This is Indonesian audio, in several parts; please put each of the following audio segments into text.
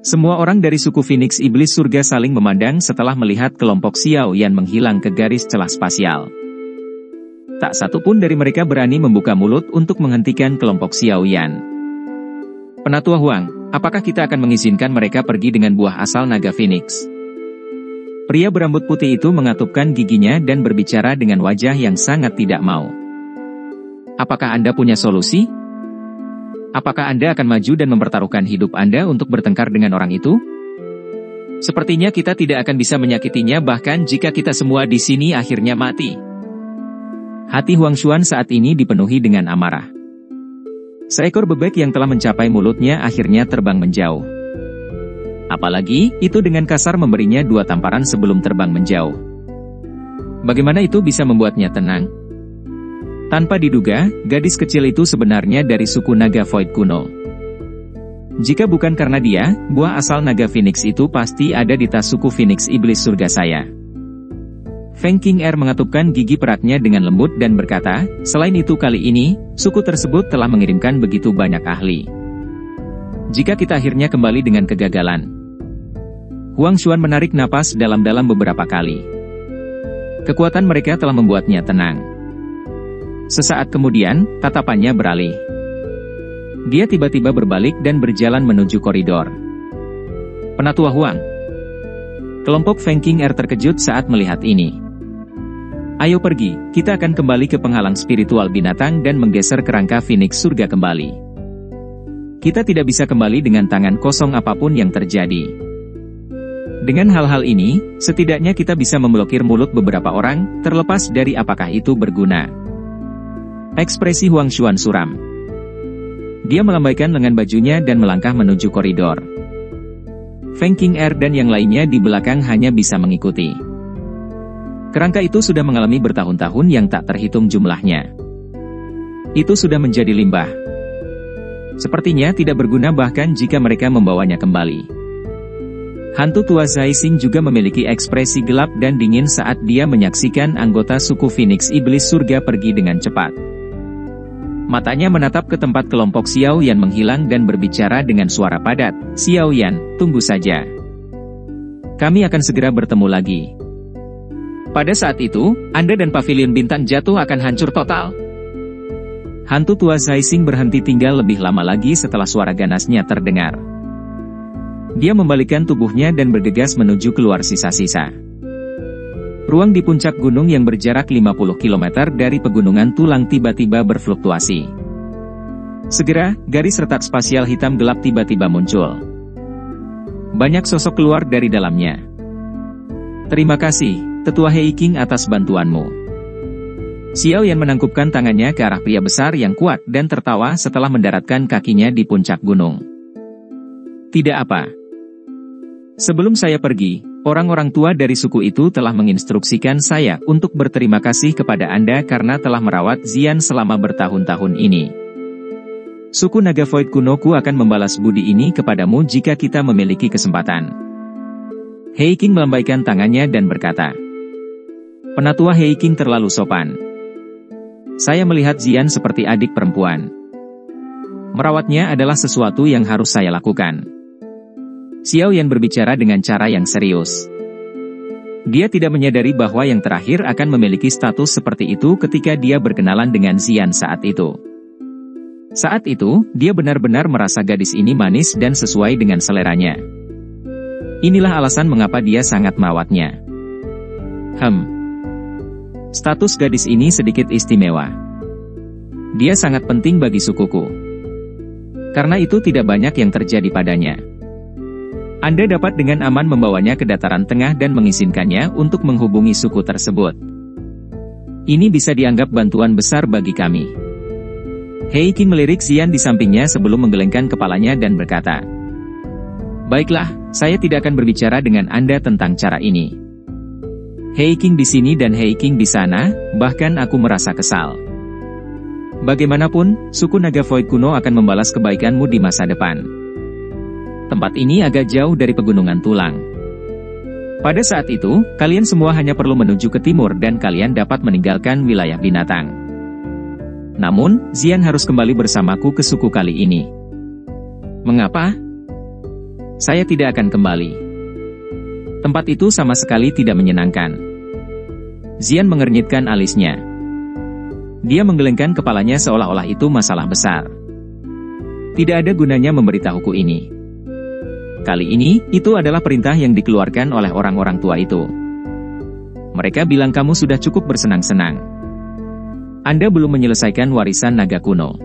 Semua orang dari suku Phoenix Iblis Surga saling memandang setelah melihat kelompok Xiao Yan menghilang ke garis celah spasial. Tak satu pun dari mereka berani membuka mulut untuk menghentikan kelompok Xiao Yan. Penatua Huang, apakah kita akan mengizinkan mereka pergi dengan buah asal naga Phoenix? Pria berambut putih itu mengatupkan giginya dan berbicara dengan wajah yang sangat tidak mau. Apakah Anda punya solusi? Apakah Anda akan maju dan mempertaruhkan hidup Anda untuk bertengkar dengan orang itu? Sepertinya kita tidak akan bisa menyakitinya bahkan jika kita semua di sini akhirnya mati. Hati Huang Xuan saat ini dipenuhi dengan amarah. Seekor bebek yang telah mencapai mulutnya akhirnya terbang menjauh. Apalagi, itu dengan kasar memberinya 2 tamparan sebelum terbang menjauh. Bagaimana itu bisa membuatnya tenang? Tanpa diduga, gadis kecil itu sebenarnya dari suku naga Void kuno. Jika bukan karena dia, buah asal naga Phoenix itu pasti ada di tas suku Phoenix Iblis Surga saya. Feng Qing'er mengatupkan gigi peraknya dengan lembut dan berkata, selain itu kali ini, suku tersebut telah mengirimkan begitu banyak ahli. Jika kita akhirnya kembali dengan kegagalan. Huang Xuan menarik napas dalam-dalam beberapa kali. Kekuatan mereka telah membuatnya tenang. Sesaat kemudian, tatapannya beralih. Dia tiba-tiba berbalik dan berjalan menuju koridor. Penatua Huang. Kelompok Feng Qing'er terkejut saat melihat ini. Ayo pergi, kita akan kembali ke penghalang spiritual binatang dan menggeser kerangka Phoenix Surga kembali. Kita tidak bisa kembali dengan tangan kosong apapun yang terjadi. Dengan hal-hal ini, setidaknya kita bisa memblokir mulut beberapa orang, terlepas dari apakah itu berguna. Ekspresi Huang Xuan suram. Dia melambaikan lengan bajunya dan melangkah menuju koridor. Feng Qing'er dan yang lainnya di belakang hanya bisa mengikuti. Kerangka itu sudah mengalami bertahun-tahun yang tak terhitung jumlahnya. Itu sudah menjadi limbah. Sepertinya tidak berguna bahkan jika mereka membawanya kembali. Hantu tua Zai Xing juga memiliki ekspresi gelap dan dingin saat dia menyaksikan anggota suku Phoenix Iblis Surga pergi dengan cepat. Matanya menatap ke tempat kelompok Xiao Yan menghilang dan berbicara dengan suara padat, Xiao Yan, tunggu saja. Kami akan segera bertemu lagi. Pada saat itu, Anda dan Pavilion Bintang Jatuh akan hancur total. Hantu tua Zai Xing berhenti tinggal lebih lama lagi setelah suara ganasnya terdengar. Dia membalikkan tubuhnya dan bergegas menuju keluar sisa-sisa. Ruang di puncak gunung yang berjarak 50 km dari pegunungan tulang tiba-tiba berfluktuasi. Segera, garis retak spasial hitam gelap tiba-tiba muncul. Banyak sosok keluar dari dalamnya. Terima kasih, Tetua Hei King atas bantuanmu. Xiao Yan menangkupkan tangannya ke arah pria besar yang kuat dan tertawa setelah mendaratkan kakinya di puncak gunung. Tidak apa. Sebelum saya pergi, orang-orang tua dari suku itu telah menginstruksikan saya untuk berterima kasih kepada Anda karena telah merawat Xian selama bertahun-tahun ini. Suku Naga Void kunoku akan membalas budi ini kepadamu jika kita memiliki kesempatan. Hei King melambaikan tangannya dan berkata, Penatua Hei King terlalu sopan. Saya melihat Xian seperti adik perempuan. Merawatnya adalah sesuatu yang harus saya lakukan. Xiao Yan berbicara dengan cara yang serius. Dia tidak menyadari bahwa yang terakhir akan memiliki status seperti itu ketika dia berkenalan dengan Xian saat itu. Saat itu, dia benar-benar merasa gadis ini manis dan sesuai dengan seleranya. Inilah alasan mengapa dia sangat merawatnya. Status gadis ini sedikit istimewa. Dia sangat penting bagi sukuku. Karena itu tidak banyak yang terjadi padanya. Anda dapat dengan aman membawanya ke dataran tengah dan mengizinkannya untuk menghubungi suku tersebut. Ini bisa dianggap bantuan besar bagi kami. Hei King melirik Xian di sampingnya sebelum menggelengkan kepalanya dan berkata, Baiklah, saya tidak akan berbicara dengan Anda tentang cara ini. Hei King di sini dan Hei King di sana, bahkan aku merasa kesal. Bagaimanapun, suku Naga Void kuno akan membalas kebaikanmu di masa depan. Tempat ini agak jauh dari pegunungan tulang. Pada saat itu, kalian semua hanya perlu menuju ke timur dan kalian dapat meninggalkan wilayah binatang. Namun, Xian harus kembali bersamaku ke suku kali ini. Mengapa? saya tidak akan kembali. Tempat itu sama sekali tidak menyenangkan. Xian mengernyitkan alisnya. Dia menggelengkan kepalanya seolah-olah itu masalah besar. Tidak ada gunanya memberitahuku ini. Kali ini, itu adalah perintah yang dikeluarkan oleh orang-orang tua itu. Mereka bilang kamu sudah cukup bersenang-senang. Anda belum menyelesaikan warisan naga kuno.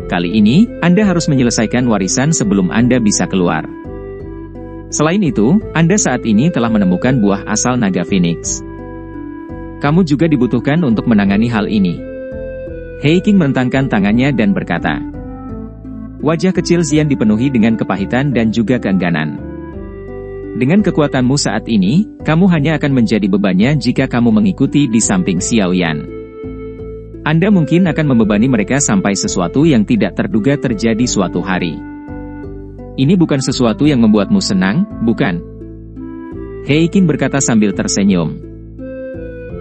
Kali ini, Anda harus menyelesaikan warisan sebelum Anda bisa keluar. Selain itu, Anda saat ini telah menemukan buah asal naga Phoenix. Kamu juga dibutuhkan untuk menangani hal ini. He Qing merentangkan tangannya dan berkata. Wajah kecil Xian dipenuhi dengan kepahitan dan juga keengganan. Dengan kekuatanmu saat ini, kamu hanya akan menjadi bebannya jika kamu mengikuti di samping Xiao Yan. Anda mungkin akan membebani mereka sampai sesuatu yang tidak terduga terjadi suatu hari. Ini bukan sesuatu yang membuatmu senang, bukan? He Qing berkata sambil tersenyum.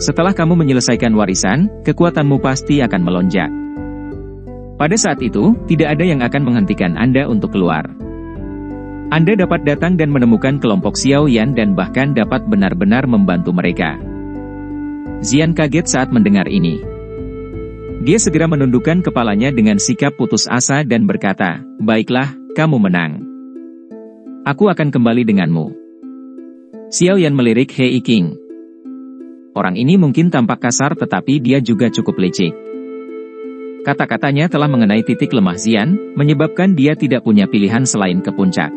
Setelah kamu menyelesaikan warisan, kekuatanmu pasti akan melonjak. Pada saat itu, tidak ada yang akan menghentikan Anda untuk keluar. Anda dapat datang dan menemukan kelompok Xiao Yan dan bahkan dapat benar-benar membantu mereka. Xian kaget saat mendengar ini. Dia segera menundukkan kepalanya dengan sikap putus asa dan berkata, baiklah, kamu menang. Aku akan kembali denganmu. Xiao Yan melirik He Qing. Orang ini mungkin tampak kasar tetapi dia juga cukup licik. Kata-katanya telah mengenai titik lemah Xian, menyebabkan dia tidak punya pilihan selain ke puncak.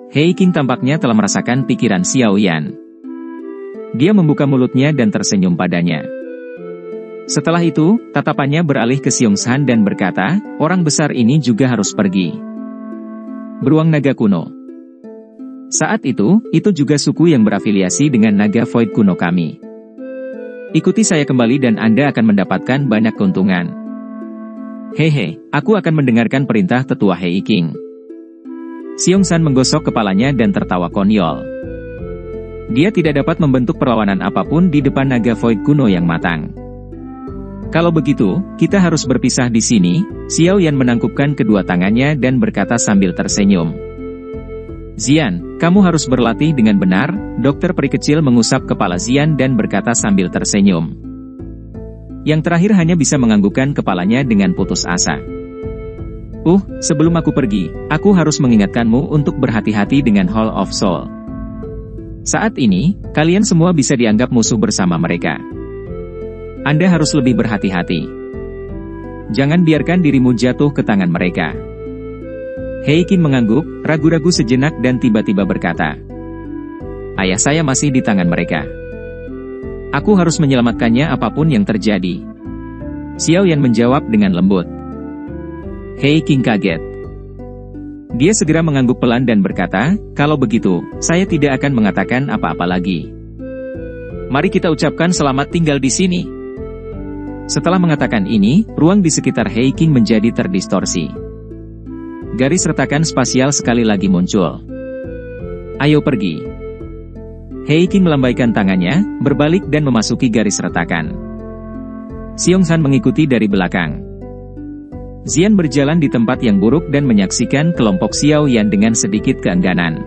He Qing tampaknya telah merasakan pikiran Xiao Yan. Dia membuka mulutnya dan tersenyum padanya. Setelah itu, tatapannya beralih ke Xiong San dan berkata, orang besar ini juga harus pergi. Beruang naga kuno. Saat itu juga suku yang berafiliasi dengan naga Void kuno kami. Ikuti saya kembali dan Anda akan mendapatkan banyak keuntungan. Hehe, aku akan mendengarkan perintah tetua He Qing. Xiong San menggosok kepalanya dan tertawa konyol. Dia tidak dapat membentuk perlawanan apapun di depan naga Void kuno yang matang. Kalau begitu, kita harus berpisah di sini. Xiao Yan menangkupkan kedua tangannya dan berkata sambil tersenyum. Xian, kamu harus berlatih dengan benar. Dokter peri kecil mengusap kepala Xian dan berkata sambil tersenyum. Yang terakhir hanya bisa menganggukkan kepalanya dengan putus asa. Sebelum aku pergi, aku harus mengingatkanmu untuk berhati-hati dengan Hall of Soul. Saat ini, kalian semua bisa dianggap musuh bersama mereka. Anda harus lebih berhati-hati. Jangan biarkan dirimu jatuh ke tangan mereka. He Qing mengangguk, ragu-ragu sejenak dan tiba-tiba berkata, ayah saya masih di tangan mereka. Aku harus menyelamatkannya apapun yang terjadi. Xiao Yan menjawab dengan lembut. He Qing kaget. Dia segera mengangguk pelan dan berkata, kalau begitu, saya tidak akan mengatakan apa-apa lagi. Mari kita ucapkan selamat tinggal di sini. Setelah mengatakan ini, ruang di sekitar He Qing menjadi terdistorsi. Garis retakan spasial sekali lagi muncul. Ayo pergi. He Qing melambaikan tangannya, berbalik dan memasuki garis retakan. Xiong San mengikuti dari belakang. Xian berjalan di tempat yang buruk dan menyaksikan kelompok Xiao Yan dengan sedikit keengganan.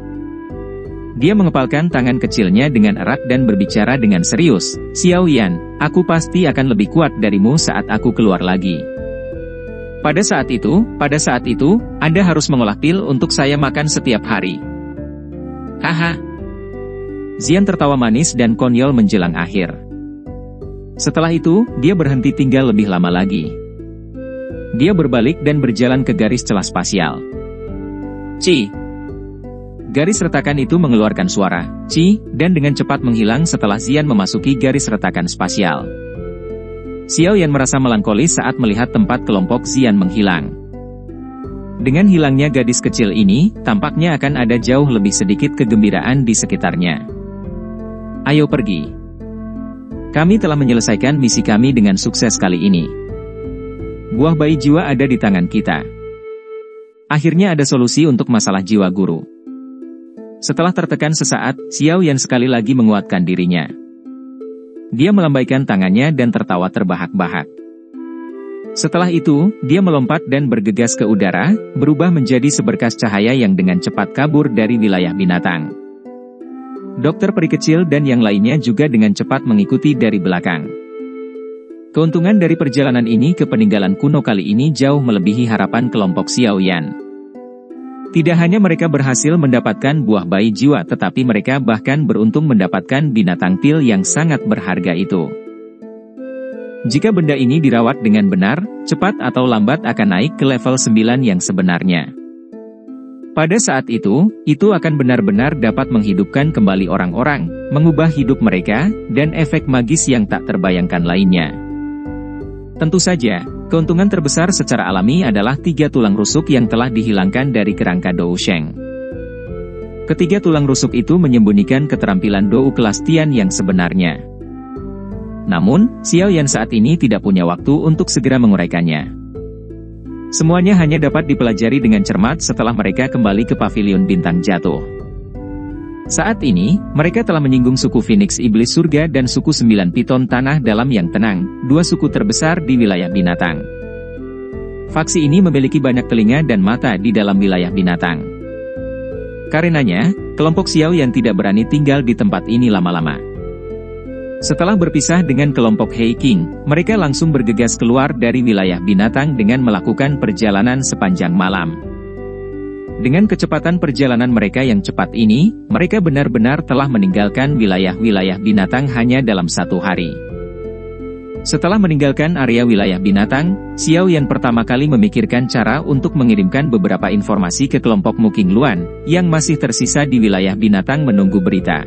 Dia mengepalkan tangan kecilnya dengan erat dan berbicara dengan serius, Xiao Yan, aku pasti akan lebih kuat darimu saat aku keluar lagi. Pada saat itu, Anda harus mengolah pil untuk saya makan setiap hari. Haha. Xian tertawa manis dan konyol menjelang akhir. Setelah itu, dia berhenti tinggal lebih lama lagi. Dia berbalik dan berjalan ke garis celah spasial. Ci. Garis retakan itu mengeluarkan suara, ci, dan dengan cepat menghilang setelah Xian memasuki garis retakan spasial. Xiao Yan merasa melankolis saat melihat tempat kelompok Xian menghilang. Dengan hilangnya gadis kecil ini, tampaknya akan ada jauh lebih sedikit kegembiraan di sekitarnya. Ayo pergi. Kami telah menyelesaikan misi kami dengan sukses kali ini. Buah bayi jiwa ada di tangan kita. Akhirnya ada solusi untuk masalah jiwa guru. Setelah tertekan sesaat, Xiao Yan sekali lagi menguatkan dirinya. Dia melambaikan tangannya dan tertawa terbahak-bahak. Setelah itu, dia melompat dan bergegas ke udara, berubah menjadi seberkas cahaya yang dengan cepat kabur dari wilayah binatang. Dokter peri kecil dan yang lainnya juga dengan cepat mengikuti dari belakang. Keuntungan dari perjalanan ini ke peninggalan kuno kali ini jauh melebihi harapan kelompok Xiao Yan. Tidak hanya mereka berhasil mendapatkan buah bayi jiwa, tetapi mereka bahkan beruntung mendapatkan binatang pil yang sangat berharga itu. Jika benda ini dirawat dengan benar, cepat atau lambat akan naik ke level 9 yang sebenarnya. Pada saat itu akan benar-benar dapat menghidupkan kembali orang-orang, mengubah hidup mereka, dan efek magis yang tak terbayangkan lainnya. Tentu saja, keuntungan terbesar secara alami adalah 3 tulang rusuk yang telah dihilangkan dari kerangka Dou Sheng. Ketiga tulang rusuk itu menyembunyikan keterampilan Dou kelas Tian yang sebenarnya. Namun, Xiao Yan saat ini tidak punya waktu untuk segera menguraikannya. Semuanya hanya dapat dipelajari dengan cermat setelah mereka kembali ke pavilion bintang jatuh. Saat ini, mereka telah menyinggung suku Phoenix Iblis Surga dan suku 9 Piton Tanah Dalam yang tenang, 2 suku terbesar di wilayah binatang. Faksi ini memiliki banyak telinga dan mata di dalam wilayah binatang. Karenanya, kelompok Xiao Yan tidak berani tinggal di tempat ini lama-lama. Setelah berpisah dengan kelompok Hei King, mereka langsung bergegas keluar dari wilayah binatang dengan melakukan perjalanan sepanjang malam. Dengan kecepatan perjalanan mereka yang cepat ini, mereka benar-benar telah meninggalkan wilayah-wilayah binatang hanya dalam 1 hari. Setelah meninggalkan area wilayah binatang, Xiao Yan pertama kali memikirkan cara untuk mengirimkan beberapa informasi ke kelompok Muking Luan, yang masih tersisa di wilayah binatang menunggu berita.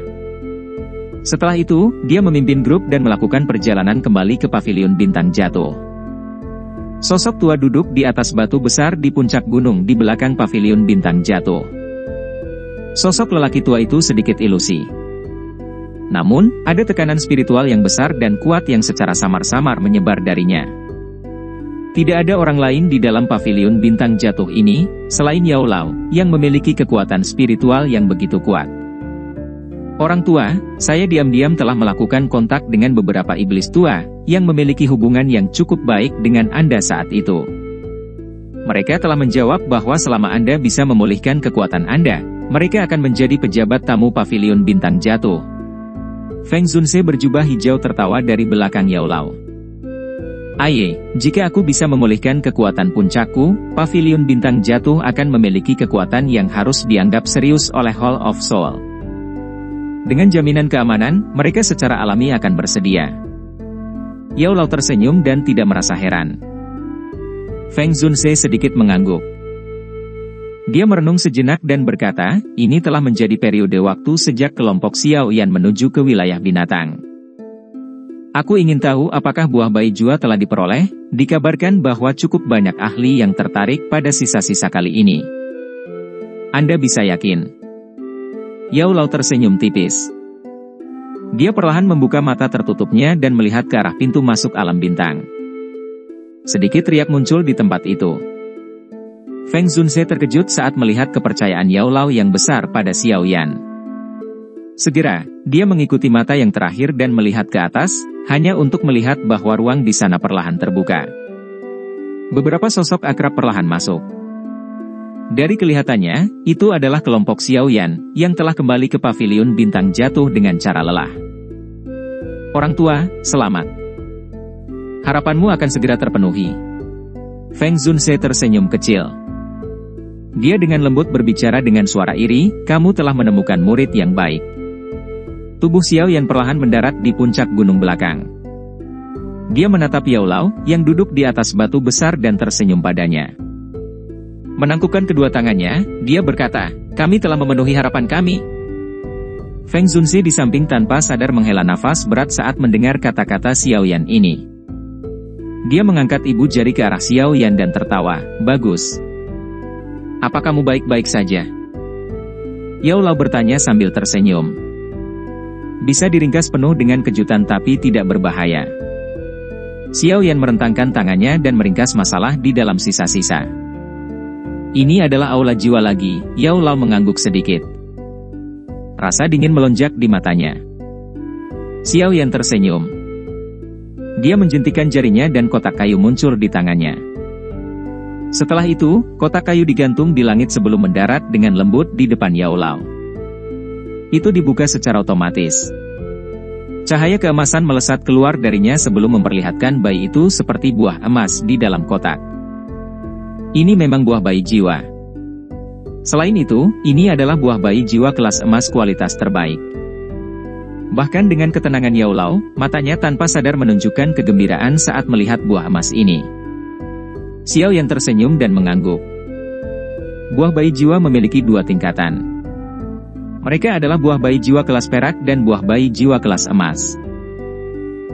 Setelah itu, dia memimpin grup dan melakukan perjalanan kembali ke pavilion bintang jatuh. Sosok tua duduk di atas batu besar di puncak gunung di belakang pavilion bintang jatuh. Sosok lelaki tua itu sedikit ilusi. Namun, ada tekanan spiritual yang besar dan kuat yang secara samar-samar menyebar darinya. Tidak ada orang lain di dalam pavilion bintang jatuh ini, selain Yao Lao, yang memiliki kekuatan spiritual yang begitu kuat. Orang tua, saya diam-diam telah melakukan kontak dengan beberapa iblis tua, yang memiliki hubungan yang cukup baik dengan Anda saat itu. Mereka telah menjawab bahwa selama Anda bisa memulihkan kekuatan Anda, mereka akan menjadi pejabat tamu pavilion bintang jatuh. Feng Zunse berjubah hijau tertawa dari belakang Yao Lao. Aye, jika aku bisa memulihkan kekuatan puncakku, pavilion bintang jatuh akan memiliki kekuatan yang harus dianggap serius oleh Hall of Soul. Dengan jaminan keamanan, mereka secara alami akan bersedia. Yao Lao tersenyum dan tidak merasa heran. Feng Zunse sedikit mengangguk. Dia merenung sejenak dan berkata, ini telah menjadi periode waktu sejak kelompok Xiao Yan menuju ke wilayah binatang. Aku ingin tahu apakah buah bayi jua telah diperoleh. Dikabarkan bahwa cukup banyak ahli yang tertarik pada sisa-sisa kali ini. Anda bisa yakin. Yao Lao tersenyum tipis. Dia perlahan membuka mata tertutupnya dan melihat ke arah pintu masuk alam bintang. Sedikit riak muncul di tempat itu. Feng Zunse terkejut saat melihat kepercayaan Yao Lao yang besar pada Xiao Yan. Segera, dia mengikuti mata yang terakhir dan melihat ke atas, hanya untuk melihat bahwa ruang di sana perlahan terbuka. Beberapa sosok akrab perlahan masuk. Dari kelihatannya, itu adalah kelompok Xiao Yan, yang telah kembali ke pavilion bintang jatuh dengan cara lelah. Orang tua, selamat. Harapanmu akan segera terpenuhi. Feng Zunse tersenyum kecil. Dia dengan lembut berbicara dengan suara iri, kamu telah menemukan murid yang baik. Tubuh Xiao Yan perlahan mendarat di puncak gunung belakang. Dia menatap Yao Lao, yang duduk di atas batu besar dan tersenyum padanya. Menangkupkan kedua tangannya, dia berkata, kami telah memenuhi harapan kami. Feng Zunse di samping tanpa sadar menghela nafas berat saat mendengar kata-kata Xiao Yan ini. Dia mengangkat ibu jari ke arah Xiao Yan dan tertawa, bagus. Apa kamu baik-baik saja? Yao Lao bertanya sambil tersenyum. Bisa diringkas penuh dengan kejutan tapi tidak berbahaya. Xiao Yan merentangkan tangannya dan meringkas masalah di dalam sisa-sisa. Ini adalah aula jiwa lagi, Yao Lao mengangguk sedikit. Rasa dingin melonjak di matanya. Xiao Yan tersenyum. Dia menjentikan jarinya dan kotak kayu muncul di tangannya. Setelah itu, kotak kayu digantung di langit sebelum mendarat dengan lembut di depan Yao Lao. Itu dibuka secara otomatis. Cahaya keemasan melesat keluar darinya sebelum memperlihatkan bayi itu seperti buah emas di dalam kotak. Ini memang buah bayi jiwa. Selain itu, ini adalah buah bayi jiwa kelas emas kualitas terbaik. Bahkan dengan ketenangan Yao Lao, matanya tanpa sadar menunjukkan kegembiraan saat melihat buah emas ini. Xiao Yan tersenyum dan mengangguk. Buah bayi jiwa memiliki 2 tingkatan. Mereka adalah buah bayi jiwa kelas perak dan buah bayi jiwa kelas emas.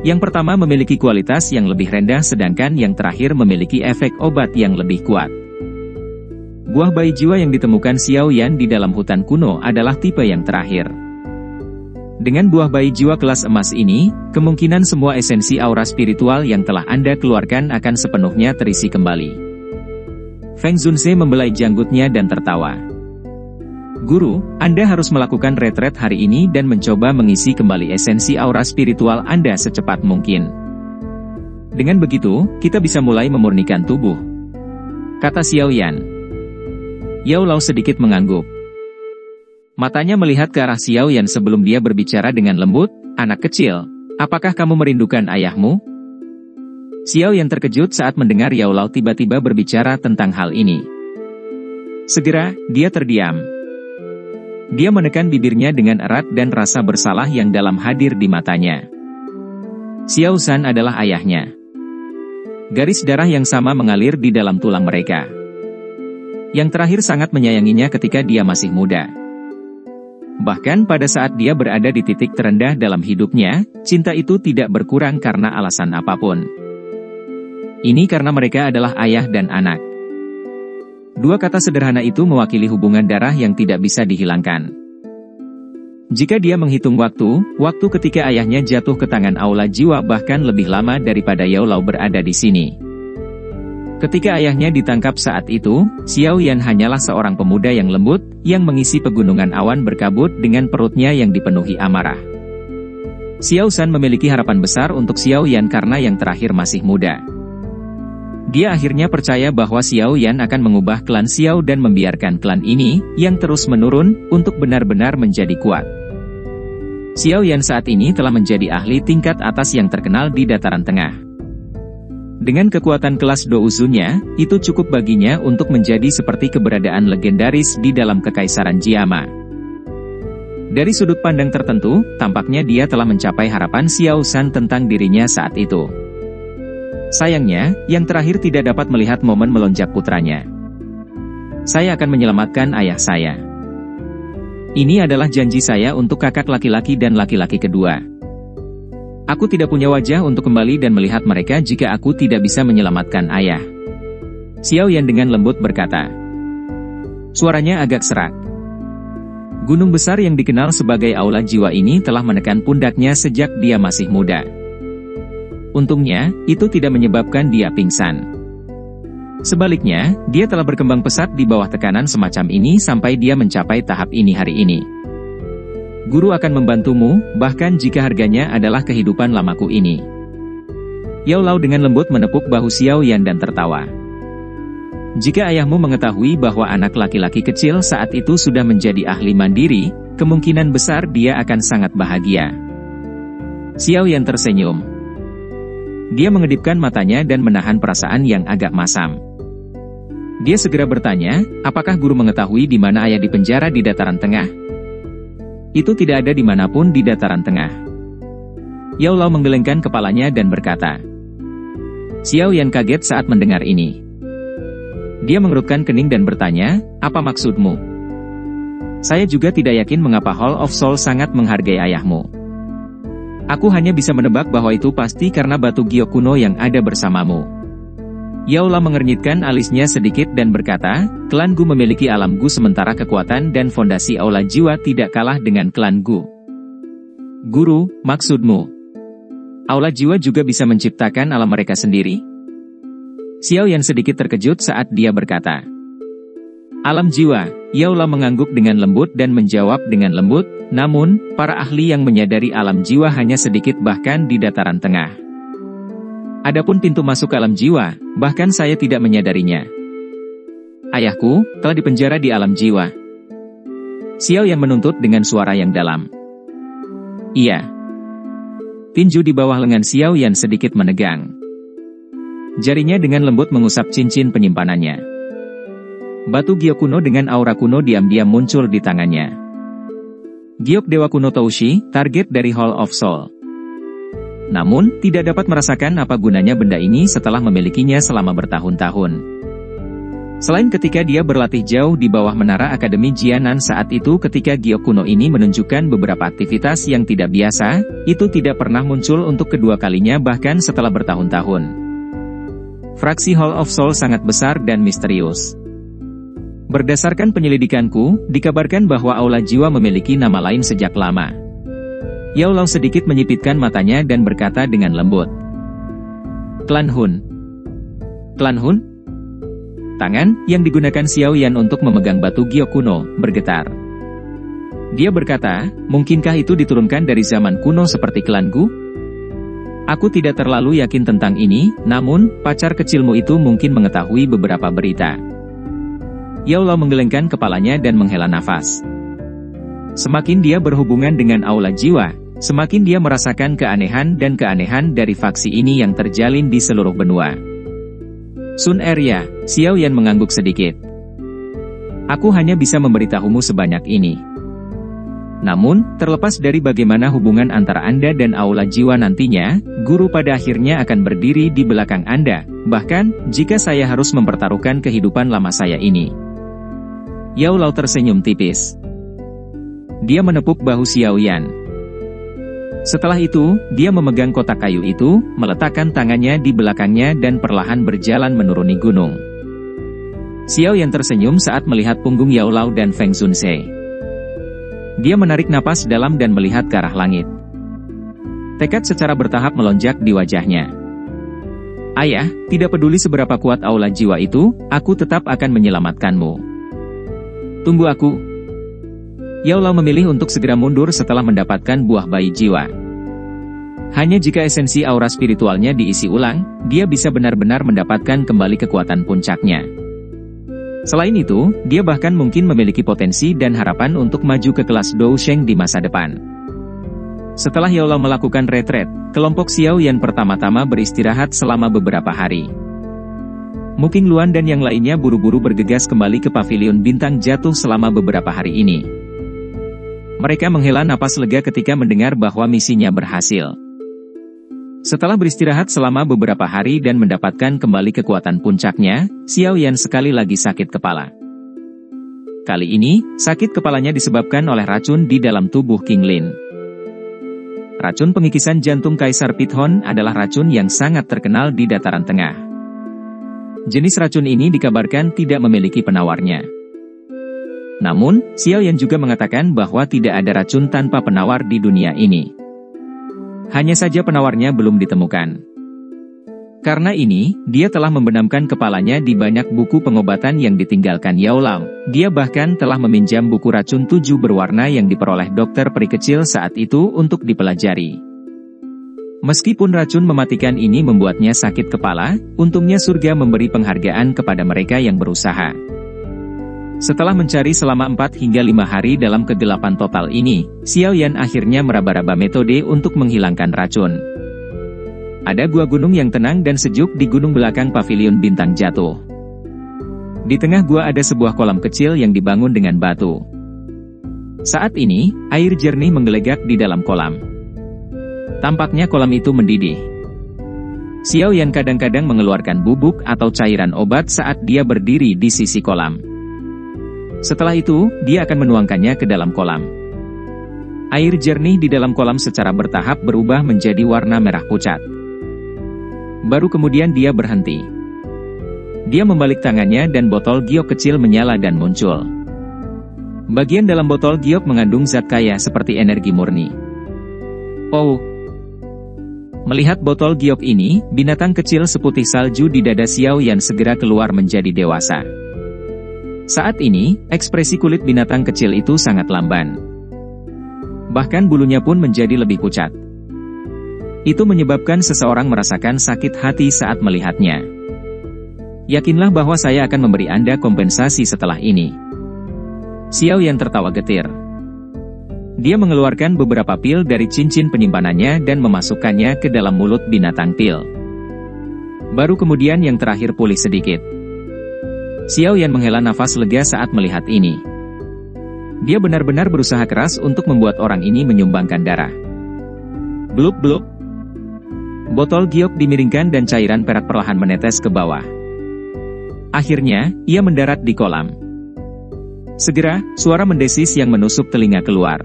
Yang pertama memiliki kualitas yang lebih rendah sedangkan yang terakhir memiliki efek obat yang lebih kuat. Buah bayi jiwa yang ditemukan Xiao Yan di dalam hutan kuno adalah tipe yang terakhir. Dengan buah bayi jiwa kelas emas ini, kemungkinan semua esensi aura spiritual yang telah Anda keluarkan akan sepenuhnya terisi kembali. Feng Zunze membelai janggutnya dan tertawa. Guru, Anda harus melakukan retret hari ini dan mencoba mengisi kembali esensi aura spiritual Anda secepat mungkin. Dengan begitu, kita bisa mulai memurnikan tubuh, kata Xiao Yan. Yao Lao sedikit mengangguk. Matanya melihat ke arah Xiao Yan sebelum dia berbicara dengan lembut, "Anak kecil, apakah kamu merindukan ayahmu?" Xiao Yan terkejut saat mendengar Yao Lao tiba-tiba berbicara tentang hal ini. Segera, dia terdiam. Dia menekan bibirnya dengan erat dan rasa bersalah yang dalam hadir di matanya. Xiao San adalah ayahnya. Garis darah yang sama mengalir di dalam tulang mereka. Yang terakhir sangat menyayanginya ketika dia masih muda. Bahkan pada saat dia berada di titik terendah dalam hidupnya, cinta itu tidak berkurang karena alasan apapun. Ini karena mereka adalah ayah dan anak. 2 kata sederhana itu mewakili hubungan darah yang tidak bisa dihilangkan. Jika dia menghitung waktu ketika ayahnya jatuh ke tangan aula jiwa bahkan lebih lama daripada Yao Lao berada di sini. Ketika ayahnya ditangkap saat itu, Xiao Yan hanyalah seorang pemuda yang lembut, yang mengisi pegunungan awan berkabut dengan perutnya yang dipenuhi amarah. Xiao San memiliki harapan besar untuk Xiao Yan karena yang terakhir masih muda. Dia akhirnya percaya bahwa Xiao Yan akan mengubah klan Xiao dan membiarkan klan ini, yang terus menurun, untuk benar-benar menjadi kuat. Xiao Yan saat ini telah menjadi ahli tingkat atas yang terkenal di dataran tengah. Dengan kekuatan kelas Douzunnya, itu cukup baginya untuk menjadi seperti keberadaan legendaris di dalam kekaisaran Jiama. Dari sudut pandang tertentu, tampaknya dia telah mencapai harapan Xiao San tentang dirinya saat itu. Sayangnya, yang terakhir tidak dapat melihat momen melonjak putranya. Saya akan menyelamatkan ayah saya. Ini adalah janji saya untuk kakak laki-laki dan laki-laki kedua. Aku tidak punya wajah untuk kembali dan melihat mereka jika aku tidak bisa menyelamatkan ayah. Xiao Yan dengan lembut berkata. Suaranya agak serak. Gunung besar yang dikenal sebagai aula jiwa ini telah menekan pundaknya sejak dia masih muda. Untungnya, itu tidak menyebabkan dia pingsan. Sebaliknya, dia telah berkembang pesat di bawah tekanan semacam ini sampai dia mencapai tahap ini hari ini. Guru akan membantumu, bahkan jika harganya adalah kehidupan lamaku ini. Yao Lao dengan lembut menepuk bahu Xiao Yan dan tertawa. Jika ayahmu mengetahui bahwa anak laki-laki kecil saat itu sudah menjadi ahli mandiri, kemungkinan besar dia akan sangat bahagia. Xiao Yan tersenyum. Dia mengedipkan matanya dan menahan perasaan yang agak masam. Dia segera bertanya, apakah guru mengetahui di mana ayah dipenjara di dataran tengah? Itu tidak ada dimanapun di dataran tengah. Yao Lao menggelengkan kepalanya dan berkata. Xiao Yan kaget saat mendengar ini. Dia mengerutkan kening dan bertanya, apa maksudmu? Saya juga tidak yakin mengapa Hall of Soul sangat menghargai ayahmu. Aku hanya bisa menebak bahwa itu pasti karena batu Gio kuno yang ada bersamamu. Yao Lao mengernyitkan alisnya sedikit dan berkata, klan Gu memiliki alam Gu sementara kekuatan dan fondasi aula jiwa tidak kalah dengan klan Gu. Guru, maksudmu? Aula jiwa juga bisa menciptakan alam mereka sendiri? Xiao Yan sedikit terkejut saat dia berkata. Alam jiwa, Yao Lao mengangguk dengan lembut dan menjawab dengan lembut, namun, para ahli yang menyadari alam jiwa hanya sedikit bahkan di dataran tengah. Adapun pintu masuk ke alam jiwa, bahkan saya tidak menyadarinya. Ayahku telah dipenjara di alam jiwa. Xiao Yan menuntut dengan suara yang dalam. Iya. Tinju di bawah lengan Xiao Yan sedikit menegang. Jarinya dengan lembut mengusap cincin penyimpanannya. Batu giok kuno dengan aura kuno diam-diam muncul di tangannya. Giok Dewa Kuno Toushi, target dari Hall of Soul. Namun, tidak dapat merasakan apa gunanya benda ini setelah memilikinya selama bertahun-tahun. Selain ketika dia berlatih jauh di bawah menara Akademi Jianan saat itu ketika giok kuno ini menunjukkan beberapa aktivitas yang tidak biasa, itu tidak pernah muncul untuk kedua kalinya bahkan setelah bertahun-tahun. Fraksi Hall of Soul sangat besar dan misterius. Berdasarkan penyelidikanku, dikabarkan bahwa Aula Jiwa memiliki nama lain sejak lama. Yao Lao sedikit menyipitkan matanya dan berkata dengan lembut. Klan Hun. Klan Hun? Tangan yang digunakan Xiao Yan untuk memegang batu giok kuno bergetar. Dia berkata, mungkinkah itu diturunkan dari zaman kuno seperti klan Gu? Aku tidak terlalu yakin tentang ini, namun, pacar kecilmu itu mungkin mengetahui beberapa berita. Yao Lao menggelengkan kepalanya dan menghela nafas. Semakin dia berhubungan dengan Aula Jiwa, semakin dia merasakan keanehan dari faksi ini yang terjalin di seluruh benua. Sun Area, Xiao Yan mengangguk sedikit. Aku hanya bisa memberitahumu sebanyak ini. Namun, terlepas dari bagaimana hubungan antara Anda dan Aula Jiwa nantinya, guru pada akhirnya akan berdiri di belakang Anda, bahkan, jika saya harus mempertaruhkan kehidupan lama saya ini. Yao Lao tersenyum tipis. Dia menepuk bahu Xiao Yan. Setelah itu, dia memegang kotak kayu itu, meletakkan tangannya di belakangnya dan perlahan berjalan menuruni gunung. Xiao Yan tersenyum saat melihat punggung Yao Lao dan Feng Zunse. Dia menarik napas dalam dan melihat ke arah langit. Tekad secara bertahap melonjak di wajahnya. Ayah, tidak peduli seberapa kuat Aula Jiwa itu, aku tetap akan menyelamatkanmu. Tunggu aku. Yao Lao memilih untuk segera mundur setelah mendapatkan buah bayi jiwa. Hanya jika esensi aura spiritualnya diisi ulang, dia bisa benar-benar mendapatkan kembali kekuatan puncaknya. Selain itu, dia bahkan mungkin memiliki potensi dan harapan untuk maju ke kelas Dou Sheng di masa depan. Setelah Yao Lao melakukan retret, kelompok Xiao Yan pertama-tama beristirahat selama beberapa hari. Muking Luan dan yang lainnya buru-buru bergegas kembali ke pavilion bintang jatuh selama beberapa hari ini. Mereka menghela napas lega ketika mendengar bahwa misinya berhasil. Setelah beristirahat selama beberapa hari dan mendapatkan kembali kekuatan puncaknya, Xiao Yan sekali lagi sakit kepala. Kali ini, sakit kepalanya disebabkan oleh racun di dalam tubuh King Lin. Racun pengikisan jantung Kaisar Pithon adalah racun yang sangat terkenal di dataran tengah. Jenis racun ini dikabarkan tidak memiliki penawarnya. Namun, Xiao Yan juga mengatakan bahwa tidak ada racun tanpa penawar di dunia ini. Hanya saja penawarnya belum ditemukan. Karena ini, dia telah membenamkan kepalanya di banyak buku pengobatan yang ditinggalkan Yao Lao. Dia bahkan telah meminjam buku racun 7 berwarna yang diperoleh dokter peri kecil saat itu untuk dipelajari. Meskipun racun mematikan ini membuatnya sakit kepala, untungnya surga memberi penghargaan kepada mereka yang berusaha. Setelah mencari selama 4 hingga 5 hari dalam kegelapan total ini, Xiao Yan akhirnya meraba-raba metode untuk menghilangkan racun. Ada gua gunung yang tenang dan sejuk di gunung belakang pavilion bintang jatuh. Di tengah gua ada sebuah kolam kecil yang dibangun dengan batu. Saat ini, air jernih menggelegak di dalam kolam. Tampaknya kolam itu mendidih. Xiao Yan kadang-kadang mengeluarkan bubuk atau cairan obat saat dia berdiri di sisi kolam. Setelah itu, dia akan menuangkannya ke dalam kolam. Air jernih di dalam kolam secara bertahap berubah menjadi warna merah pucat. Baru kemudian dia berhenti. Dia membalik tangannya dan botol giok kecil menyala dan muncul. Bagian dalam botol giok mengandung zat kaya seperti energi murni. Oh! Melihat botol giok ini, binatang kecil seputih salju di dada Xiao Yan segera keluar menjadi dewasa. Saat ini, ekspresi kulit binatang kecil itu sangat lamban. Bahkan bulunya pun menjadi lebih pucat. Itu menyebabkan seseorang merasakan sakit hati saat melihatnya. Yakinlah bahwa saya akan memberi Anda kompensasi setelah ini. Xiao Yan tertawa getir. Dia mengeluarkan beberapa pil dari cincin penyimpanannya dan memasukkannya ke dalam mulut binatang pil. Baru kemudian yang terakhir pulih sedikit. Xiao Yan menghela nafas lega saat melihat ini. Dia benar-benar berusaha keras untuk membuat orang ini menyumbangkan darah. Blub-blub. Botol giok dimiringkan dan cairan perak perlahan menetes ke bawah. Akhirnya, ia mendarat di kolam. Segera, suara mendesis yang menusuk telinga keluar.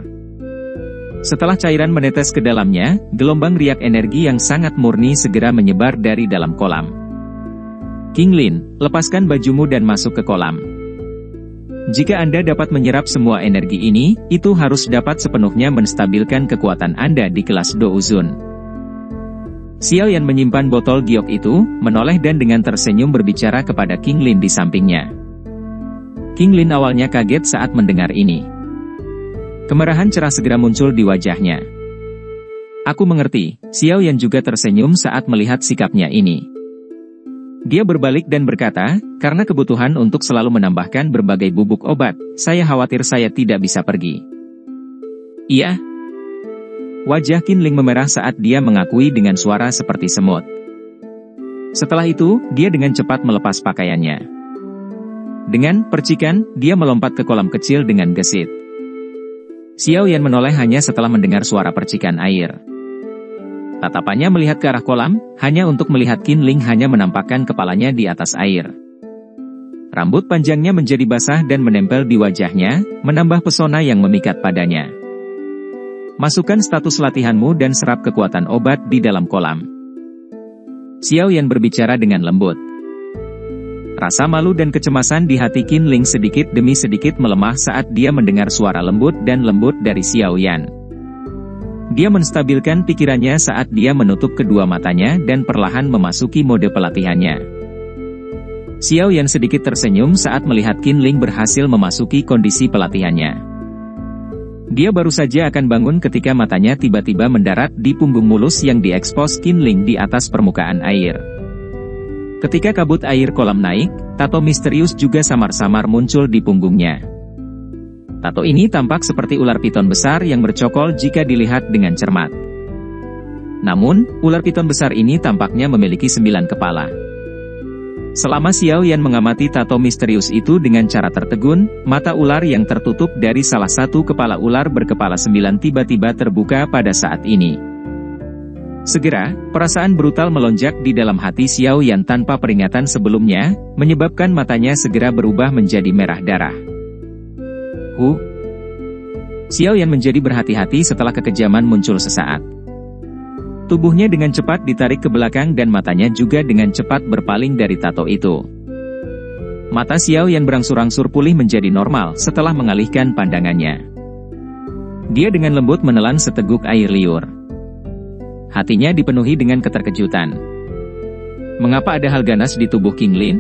Setelah cairan menetes ke dalamnya, gelombang riak energi yang sangat murni segera menyebar dari dalam kolam. King Lin, lepaskan bajumu dan masuk ke kolam. Jika Anda dapat menyerap semua energi ini, itu harus dapat sepenuhnya menstabilkan kekuatan Anda di kelas Douzun. Xiao Yan menyimpan botol giok itu, menoleh dan dengan tersenyum berbicara kepada King Lin di sampingnya. King Lin awalnya kaget saat mendengar ini. Kemerahan cerah segera muncul di wajahnya. Aku mengerti, Xiao Yan juga tersenyum saat melihat sikapnya ini. Dia berbalik dan berkata, karena kebutuhan untuk selalu menambahkan berbagai bubuk obat, saya khawatir saya tidak bisa pergi. Iya. Wajah Qin Ling memerah saat dia mengakui dengan suara seperti semut. Setelah itu, dia dengan cepat melepas pakaiannya. Dengan percikan, dia melompat ke kolam kecil dengan gesit. Xiao Yan menoleh hanya setelah mendengar suara percikan air. Tatapannya melihat ke arah kolam, hanya untuk melihat Qin Ling hanya menampakkan kepalanya di atas air. Rambut panjangnya menjadi basah dan menempel di wajahnya, menambah pesona yang memikat padanya. Masukkan status latihanmu dan serap kekuatan obat di dalam kolam. Xiao Yan berbicara dengan lembut. Rasa malu dan kecemasan di hati Qin Ling sedikit demi sedikit melemah saat dia mendengar suara lembut dan lembut dari Xiao Yan. Dia menstabilkan pikirannya saat dia menutup kedua matanya dan perlahan memasuki mode pelatihannya. Xiao Yan sedikit tersenyum saat melihat Qin Ling berhasil memasuki kondisi pelatihannya. Dia baru saja akan bangun ketika matanya tiba-tiba mendarat di punggung mulus yang diekspos Qin Ling di atas permukaan air. Ketika kabut air kolam naik, tato misterius juga samar-samar muncul di punggungnya. Tato ini tampak seperti ular piton besar yang bercokol jika dilihat dengan cermat. Namun, ular piton besar ini tampaknya memiliki 9 kepala. Selama Xiao Yan mengamati tato misterius itu dengan cara tertegun, mata ular yang tertutup dari salah satu kepala ular berkepala 9 tiba-tiba terbuka pada saat ini. Segera, perasaan brutal melonjak di dalam hati Xiao Yan tanpa peringatan sebelumnya, menyebabkan matanya segera berubah menjadi merah darah. Xiao Yan menjadi berhati-hati setelah kekejaman muncul sesaat. Tubuhnya dengan cepat ditarik ke belakang dan matanya juga dengan cepat berpaling dari tato itu. Mata Xiao Yan berangsur-angsur pulih menjadi normal setelah mengalihkan pandangannya. Dia dengan lembut menelan seteguk air liur. Hatinya dipenuhi dengan keterkejutan. Mengapa ada hal ganas di tubuh King Lin?